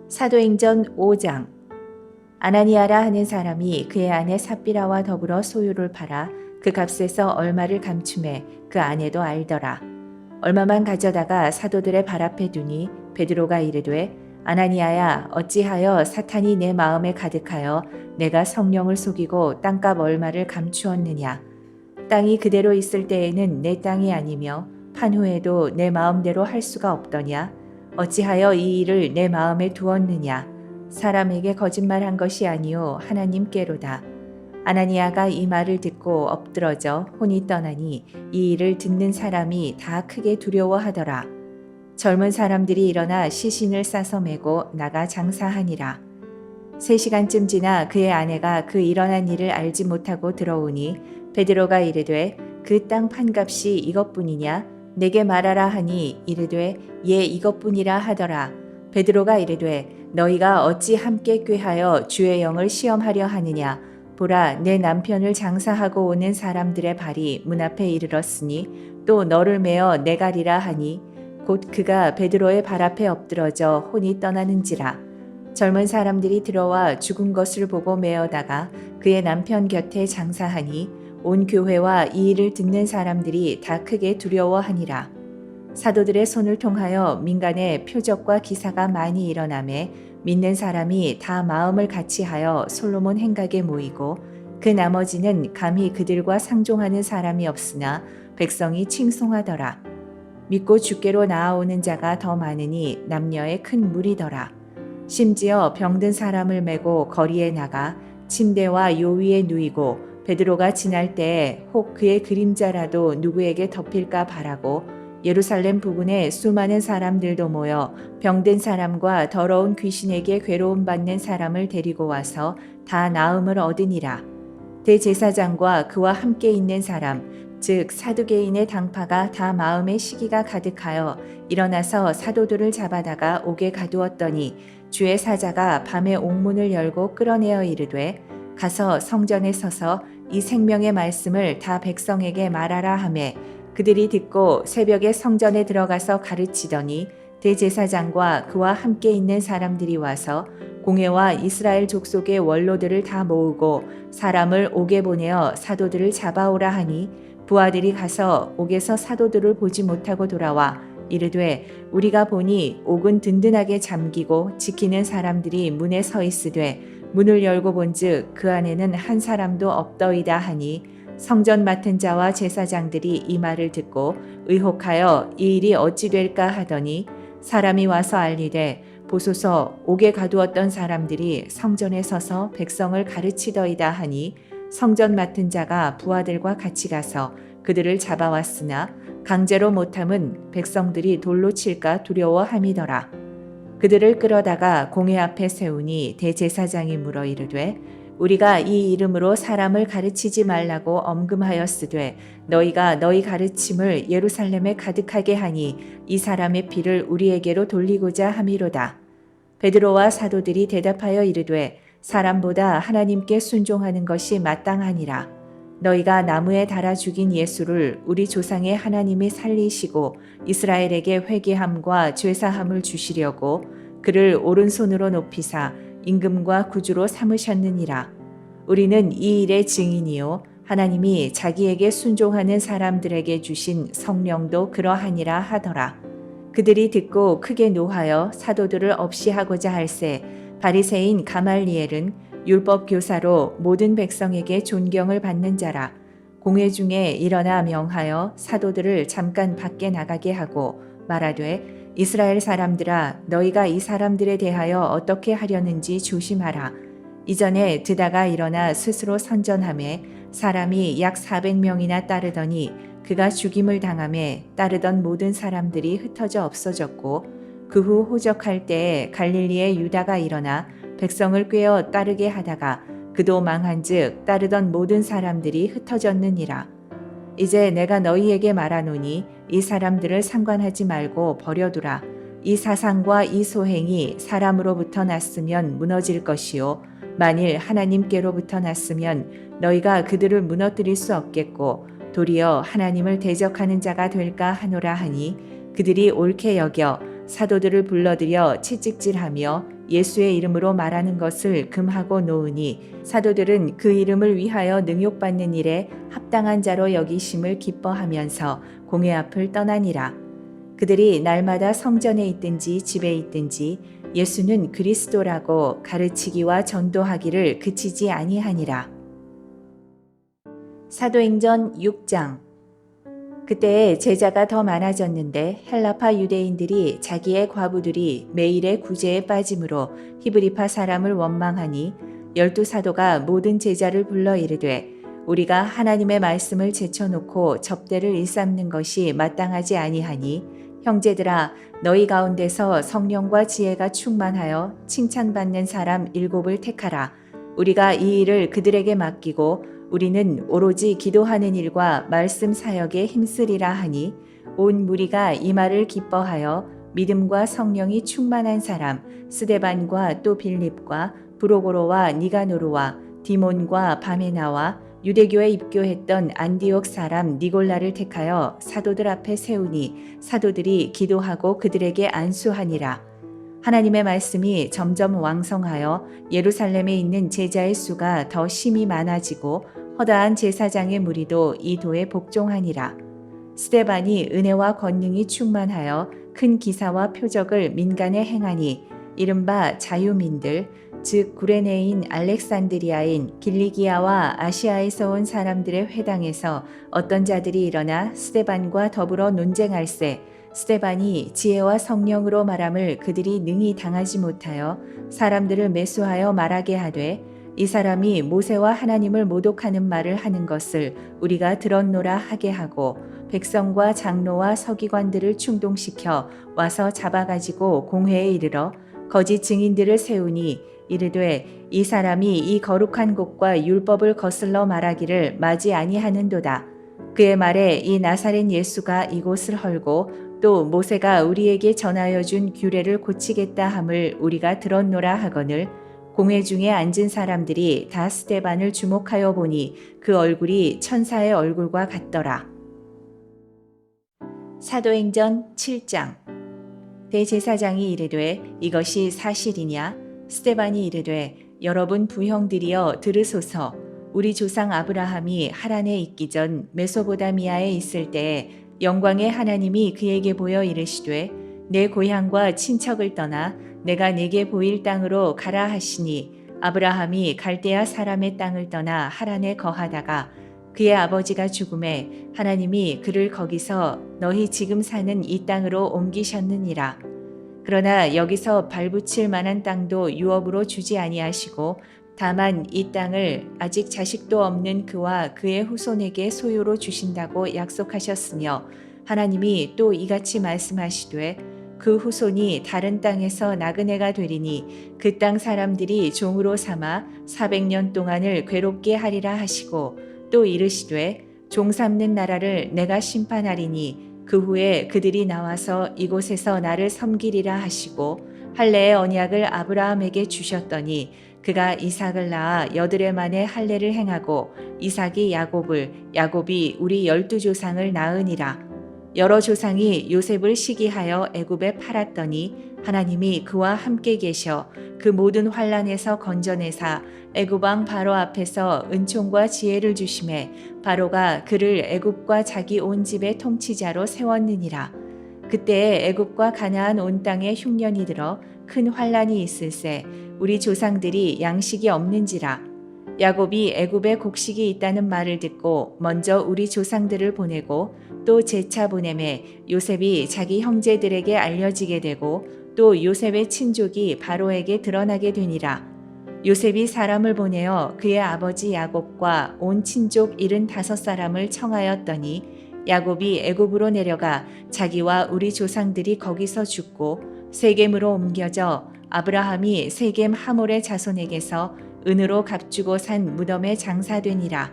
사도행전 5장. 아나니아라 하는 사람이 그의 아내 삽비라와 더불어 소유를 팔아 그 값에서 얼마를 감춤해 그 아내도 알더라. 얼마만 가져다가 사도들의 발 앞에 두니 베드로가 이르되 아나니아야, 어찌하여 사탄이 내 마음에 가득하여 내가 성령을 속이고 땅값 얼마를 감추었느냐. 땅이 그대로 있을 때에는 내 땅이 아니며 판 후에도 내 마음대로 할 수가 없더냐. 어찌하여 이 일을 내 마음에 두었느냐. 사람에게 거짓말한 것이 아니요 하나님께로다. 아나니아가 이 말을 듣고 엎드러져 혼이 떠나니 이 일을 듣는 사람이 다 크게 두려워하더라. 젊은 사람들이 일어나 시신을 싸서 메고 나가 장사하니라. 3시간쯤 지나 그의 아내가 그 일어난 일을 알지 못하고 들어오니 베드로가 이르되 그 땅 판값이 이것뿐이냐? 내게 말하라 하니 이르되 예 이것뿐이라 하더라. 베드로가 이르되 너희가 어찌 함께 꾀하여 주의 영을 시험하려 하느냐? 보라, 내 남편을 장사하고 오는 사람들의 발이 문 앞에 이르렀으니 또 너를 메어 내가리라 하니 곧 그가 베드로의 발 앞에 엎드러져 혼이 떠나는지라. 젊은 사람들이 들어와 죽은 것을 보고 메어다가 그의 남편 곁에 장사하니 온 교회와 이 일을 듣는 사람들이 다 크게 두려워하니라. 사도들의 손을 통하여 민간에 표적과 기사가 많이 일어나매 믿는 사람이 다 마음을 같이하여 솔로몬 행각에 모이고 그 나머지는 감히 그들과 상종하는 사람이 없으나 백성이 칭송하더라. 믿고 주께로 나아오는 자가 더 많으니 남녀의 큰 무리더라. 심지어 병든 사람을 메고 거리에 나가 침대와 요 위에 누이고 베드로가 지날 때에 혹 그의 그림자라도 누구에게 덮일까 바라고 예루살렘 부근에 수많은 사람들도 모여 병든 사람과 더러운 귀신에게 괴로움 받는 사람을 데리고 와서 다 나음을 얻으니라. 대제사장과 그와 함께 있는 사람, 즉 사두개인의 당파가 다 마음에 시기가 가득하여 일어나서 사도들을 잡아다가 옥에 가두었더니 주의 사자가 밤에 옥문을 열고 끌어내어 이르되 가서 성전에 서서 이 생명의 말씀을 다 백성에게 말하라 하매 그들이 듣고 새벽에 성전에 들어가서 가르치더니 대제사장과 그와 함께 있는 사람들이 와서 공회와 이스라엘 족속의 원로들을 다 모으고 사람을 옥에 보내어 사도들을 잡아오라 하니 부하들이 가서 옥에서 사도들을 보지 못하고 돌아와 이르되 우리가 보니 옥은 든든하게 잠기고 지키는 사람들이 문에 서 있으되 문을 열고 본즉 그 안에는 한 사람도 없더이다 하니 성전 맡은 자와 제사장들이 이 말을 듣고 의혹하여 이 일이 어찌 될까 하더니 사람이 와서 알리되 보소서 옥에 가두었던 사람들이 성전에 서서 백성을 가르치더이다 하니 성전 맡은 자가 부하들과 같이 가서 그들을 잡아왔으나 강제로 못함은 백성들이 돌로 칠까 두려워함이더라. 그들을 끌어다가 공회 앞에 세우니 대제사장이 물어 이르되 우리가 이 이름으로 사람을 가르치지 말라고 엄금하였으되 너희가 너희 가르침을 예루살렘에 가득하게 하니 이 사람의 피를 우리에게로 돌리고자 함이로다. 베드로와 사도들이 대답하여 이르되 사람보다 하나님께 순종하는 것이 마땅하니라. 너희가 나무에 달아 죽인 예수를 우리 조상의 하나님이 살리시고 이스라엘에게 회개함과 죄사함을 주시려고 그를 오른손으로 높이사 임금과 구주로 삼으셨느니라. 우리는 이 일의 증인이요 하나님이 자기에게 순종하는 사람들에게 주신 성령도 그러하니라 하더라. 그들이 듣고 크게 노하여 사도들을 없이 하고자 할새 바리새인 가말리엘은 율법 교사로 모든 백성에게 존경을 받는 자라. 공회 중에 일어나 명하여 사도들을 잠깐 밖에 나가게 하고 말하되 이스라엘 사람들아 너희가 이 사람들에 대하여 어떻게 하려는지 조심하라. 이전에 드다가 일어나 스스로 선전하매 사람이 약 400명이나 따르더니 그가 죽임을 당하매 따르던 모든 사람들이 흩어져 없어졌고 그 후 호적할 때에 갈릴리의 유다가 일어나 백성을 꾀어 따르게 하다가 그도 망한즉 따르던 모든 사람들이 흩어졌느니라. 이제 내가 너희에게 말하노니 이 사람들을 상관하지 말고 버려두라. 이 사상과 이 소행이 사람으로부터 났으면 무너질 것이요 만일 하나님께로부터 났으면 너희가 그들을 무너뜨릴 수 없겠고 도리어 하나님을 대적하는 자가 될까 하노라 하니 그들이 옳게 여겨 사도들을 불러들여 채찍질하며 예수의 이름으로 말하는 것을 금하고 놓으니 사도들은 그 이름을 위하여 능욕받는 일에 합당한 자로 여기심을 기뻐하면서 공회 앞을 떠나니라. 그들이 날마다 성전에 있든지 집에 있든지 예수는 그리스도라고 가르치기와 전도하기를 그치지 아니하니라. 사도행전 6장. 그때에 제자가 더 많아졌는데 헬라파 유대인들이 자기의 과부들이 매일의 구제에 빠짐으로 히브리파 사람을 원망하니 12사도가 모든 제자를 불러 이르되 우리가 하나님의 말씀을 제쳐놓고 접대를 일삼는 것이 마땅하지 아니하니 형제들아 너희 가운데서 성령과 지혜가 충만하여 칭찬받는 사람 7을 택하라. 우리가 이 일을 그들에게 맡기고 우리는 오로지 기도하는 일과 말씀 사역에 힘쓰리라 하니 온 무리가 이 말을 기뻐하여 믿음과 성령이 충만한 사람 스데반과 또 빌립과 브로고로와 니가노르와 디몬과 바메나와 유대교에 입교했던 안디옥 사람 니골라를 택하여 사도들 앞에 세우니 사도들이 기도하고 그들에게 안수하니라. 하나님의 말씀이 점점 왕성하여 예루살렘에 있는 제자의 수가 더 심히 많아지고 허다한 제사장의 무리도 이 도에 복종하니라. 스데반이 은혜와 권능이 충만하여 큰 기사와 표적을 민간에 행하니 이른바 자유민들 즉 구레네인 알렉산드리아인 길리기아와 아시아에서 온 사람들의 회당에서 어떤 자들이 일어나 스데반과 더불어 논쟁할세 스데반이 지혜와 성령으로 말함을 그들이 능히 당하지 못하여 사람들을 매수하여 말하게 하되 이 사람이 모세와 하나님을 모독하는 말을 하는 것을 우리가 들었노라 하게 하고 백성과 장로와 서기관들을 충동시켜 와서 잡아가지고 공회에 이르러 거짓 증인들을 세우니 이르되 이 사람이 이 거룩한 곳과 율법을 거슬러 말하기를 마지 아니하는도다. 그의 말에 이 나사렛 예수가 이곳을 헐고 또 모세가 우리에게 전하여 준 규례를 고치겠다 함을 우리가 들었노라 하거늘 공회 중에 앉은 사람들이 다 스데반을 주목하여 보니 그 얼굴이 천사의 얼굴과 같더라. 사도행전 7장. 대제사장이 이르되 이것이 사실이냐? 스데반이 이르되 여러분 부형들이여 들으소서. 우리 조상 아브라함이 하란에 있기 전 메소보다미아에 있을 때에 영광의 하나님이 그에게 보여 이르시되 내 고향과 친척을 떠나 내가 네게 보일 땅으로 가라 하시니 아브라함이 갈대아 사람의 땅을 떠나 하란에 거하다가 그의 아버지가 죽음에 하나님이 그를 거기서 너희 지금 사는 이 땅으로 옮기셨느니라. 그러나 여기서 발붙일 만한 땅도 유업으로 주지 아니하시고 다만 이 땅을 아직 자식도 없는 그와 그의 후손에게 소유로 주신다고 약속하셨으며 하나님이 또 이같이 말씀하시되 그 후손이 다른 땅에서 나그네가 되리니 그 땅 사람들이 종으로 삼아 400년 동안을 괴롭게 하리라 하시고 또 이르시되 종 삼는 나라를 내가 심판하리니 그 후에 그들이 나와서 이곳에서 나를 섬기리라 하시고 할례의 언약을 아브라함에게 주셨더니 그가 이삭을 낳아 8해 만에 할례를 행하고 이삭이 야곱을 야곱이 우리 12조상을 낳으니라. 여러 조상이 요셉을 시기하여 애굽에 팔았더니 하나님이 그와 함께 계셔 그 모든 환난에서 건져내사 애굽 왕 바로 앞에서 은총과 지혜를 주심에 바로가 그를 애굽과 자기 온 집의 통치자로 세웠느니라. 그때에 애굽과 가나안 온 땅에 흉년이 들어 큰 환난이 있을세 우리 조상들이 양식이 없는지라. 야곱이 애굽에 곡식이 있다는 말을 듣고 먼저 우리 조상들을 보내고 또 재차 보내매 요셉이 자기 형제들에게 알려지게 되고 또 요셉의 친족이 바로에게 드러나게 되니라. 요셉이 사람을 보내어 그의 아버지 야곱과 온 친족 75사람을 청하였더니 야곱이 애굽으로 내려가 자기와 우리 조상들이 거기서 죽고 세겜으로 옮겨져 아브라함이 세겜 하몰의 자손에게서 은으로 값주고 산 무덤에 장사되니라.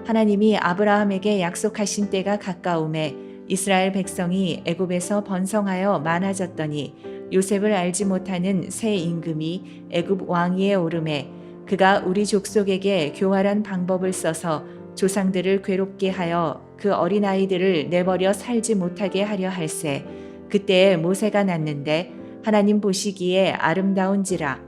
하나님이 아브라함에게 약속하신 때가 가까움에 이스라엘 백성이 애굽에서 번성하여 많아졌더니 요셉을 알지 못하는 새 임금이 애굽 왕위에 오르매 그가 우리 족속에게 교활한 방법을 써서 조상들을 괴롭게 하여 그 어린아이들을 내버려 살지 못하게 하려 할세 그때에 모세가 낳는데 하나님 보시기에 아름다운지라.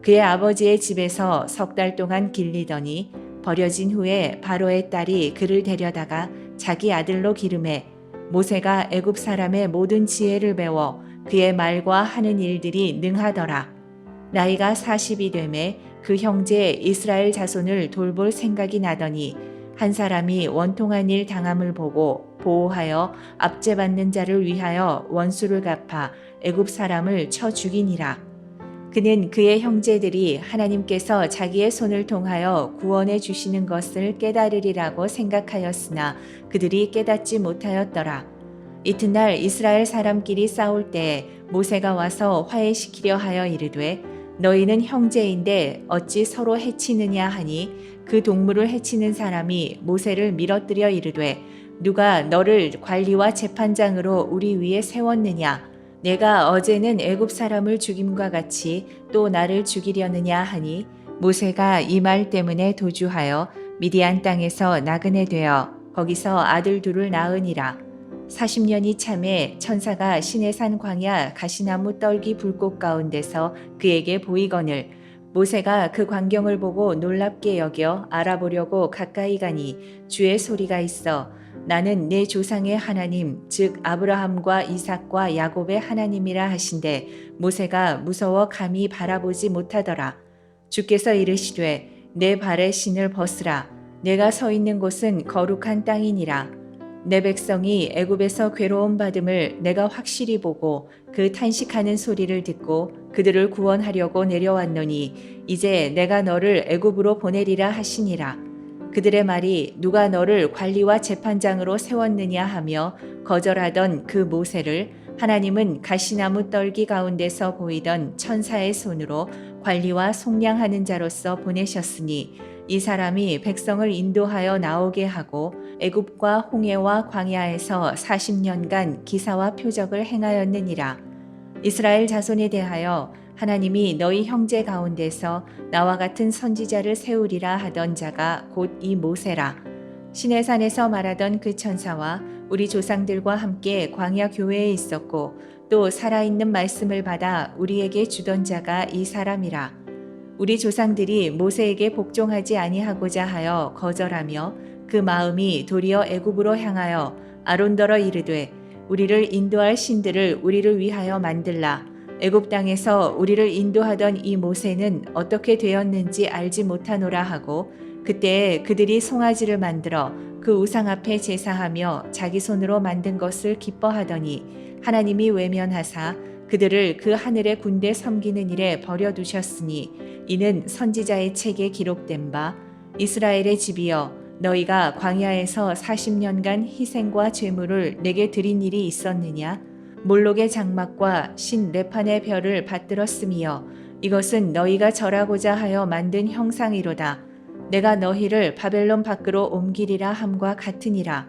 그의 아버지의 집에서 석 달 동안 길리더니 버려진 후에 바로의 딸이 그를 데려다가 자기 아들로 기르매 모세가 애굽 사람의 모든 지혜를 배워 그의 말과 하는 일들이 능하더라. 나이가 40이 되매 그 형제 이스라엘 자손을 돌볼 생각이 나더니 한 사람이 원통한 일 당함을 보고 보호하여 압제받는 자를 위하여 원수를 갚아 애굽 사람을 쳐 죽이니라. 그는 그의 형제들이 하나님께서 자기의 손을 통하여 구원해 주시는 것을 깨달으리라고 생각하였으나 그들이 깨닫지 못하였더라. 이튿날 이스라엘 사람끼리 싸울 때에 모세가 와서 화해시키려 하여 이르되 너희는 형제인데 어찌 서로 해치느냐 하니 그 동물을 해치는 사람이 모세를 밀어뜨려 이르되 누가 너를 관리와 재판장으로 우리 위에 세웠느냐 내가 어제는 애굽 사람을 죽임과 같이 또 나를 죽이려느냐 하니 모세가 이 말 때문에 도주하여 미디안 땅에서 나그네 되어 거기서 아들 둘을 낳으니라. 40년이 참에 천사가 시내산 광야 가시나무 떨기 불꽃 가운데서 그에게 보이거늘 모세가 그 광경을 보고 놀랍게 여겨 알아보려고 가까이 가니 주의 소리가 있어 나는 내 조상의 하나님 즉 아브라함과 이삭과 야곱의 하나님이라 하신대 모세가 무서워 감히 바라보지 못하더라. 주께서 이르시되 내 발에 신을 벗으라. 내가 서 있는 곳은 거룩한 땅이니라. 내 백성이 애굽에서 괴로움 받음을 내가 확실히 보고 그 탄식하는 소리를 듣고 그들을 구원하려고 내려왔노니 이제 내가 너를 애굽으로 보내리라 하시니라. 그들의 말이 누가 너를 관리와 재판장으로 세웠느냐 하며 거절하던 그 모세를 하나님은 가시나무 떨기 가운데서 보이던 천사의 손으로 관리와 속량하는 자로서 보내셨으니 이 사람이 백성을 인도하여 나오게 하고 애굽과 홍해와 광야에서 40년간 기사와 표적을 행하였느니라. 이스라엘 자손에 대하여 하나님이 너희 형제 가운데서 나와 같은 선지자를 세우리라 하던 자가 곧 이 모세라. 시내산에서 말하던 그 천사와 우리 조상들과 함께 광야 교회에 있었고 또 살아있는 말씀을 받아 우리에게 주던 자가 이 사람이라. 우리 조상들이 모세에게 복종하지 아니하고자 하여 거절하며 그 마음이 도리어 애굽으로 향하여 아론더러 이르되 우리를 인도할 신들을 우리를 위하여 만들라. 애굽 땅에서 우리를 인도하던 이 모세는 어떻게 되었는지 알지 못하노라 하고 그때에 그들이 송아지를 만들어 그 우상 앞에 제사하며 자기 손으로 만든 것을 기뻐하더니 하나님이 외면하사 그들을 그 하늘의 군대 섬기는 일에 버려두셨으니 이는 선지자의 책에 기록된 바 이스라엘의 집이여 너희가 광야에서 40년간 희생과 제물을 내게 드린 일이 있었느냐 몰록의 장막과 신 레판의 별을 받들었음이여 이것은 너희가 절하고자 하여 만든 형상이로다. 내가 너희를 바벨론 밖으로 옮기리라 함과 같으니라.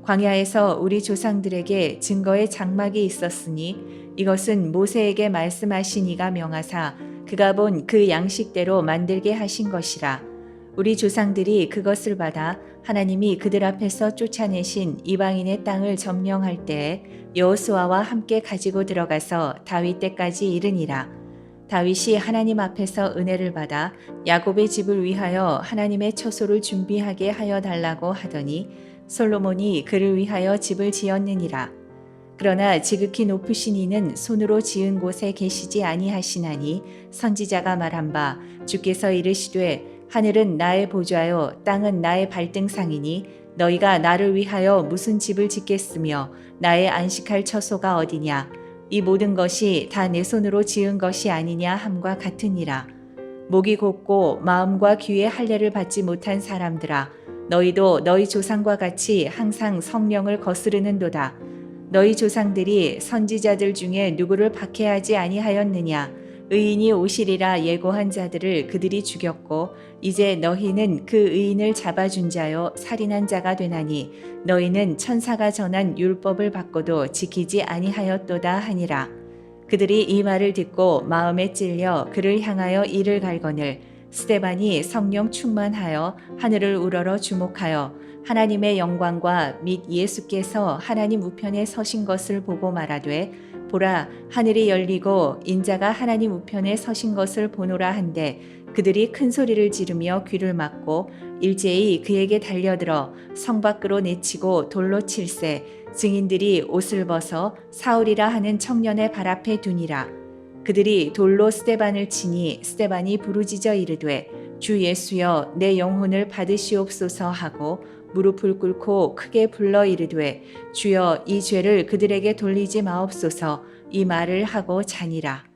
광야에서 우리 조상들에게 증거의 장막이 있었으니 이것은 모세에게 말씀하신 이가 명하사 그가 본 그 양식대로 만들게 하신 것이라. 우리 조상들이 그것을 받아 하나님이 그들 앞에서 쫓아내신 이방인의 땅을 점령할 때에 여호수아와 함께 가지고 들어가서 다윗 때까지 이르니라. 다윗이 하나님 앞에서 은혜를 받아 야곱의 집을 위하여 하나님의 처소를 준비하게 하여 달라고 하더니 솔로몬이 그를 위하여 집을 지었느니라. 그러나 지극히 높으신 이는 손으로 지은 곳에 계시지 아니하시나니 선지자가 말한 바 주께서 이르시되 하늘은 나의 보좌요 땅은 나의 발등상이니 너희가 나를 위하여 무슨 집을 짓겠으며 나의 안식할 처소가 어디냐 이 모든 것이 다 내 손으로 지은 것이 아니냐 함과 같으니라. 목이 곧고 마음과 귀의 할례를 받지 못한 사람들아 너희도 너희 조상과 같이 항상 성령을 거스르는도다. 너희 조상들이 선지자들 중에 누구를 박해하지 아니하였느냐 의인이 오시리라 예고한 자들을 그들이 죽였고 이제 너희는 그 의인을 잡아준 자요 살인한 자가 되나니 너희는 천사가 전한 율법을 받고도 지키지 아니하였도다 하니라. 그들이 이 말을 듣고 마음에 찔려 그를 향하여 이를 갈거늘 스데반이 성령 충만하여 하늘을 우러러 주목하여 하나님의 영광과 및 예수께서 하나님 우편에 서신 것을 보고 말하되 보라, 하늘이 열리고 인자가 하나님 우편에 서신 것을 보노라 한데 그들이 큰 소리를 지르며 귀를 막고 일제히 그에게 달려들어 성 밖으로 내치고 돌로 칠세. 증인들이 옷을 벗어 사울이라 하는 청년의 발 앞에 두니라. 그들이 돌로 스데반을 치니 스데반이 부르짖어 이르되 주 예수여 내 영혼을 받으시옵소서 하고 무릎을 꿇고 크게 불러 이르되 주여 이 죄를 그들에게 돌리지 마옵소서. 이 말을 하고 자니라.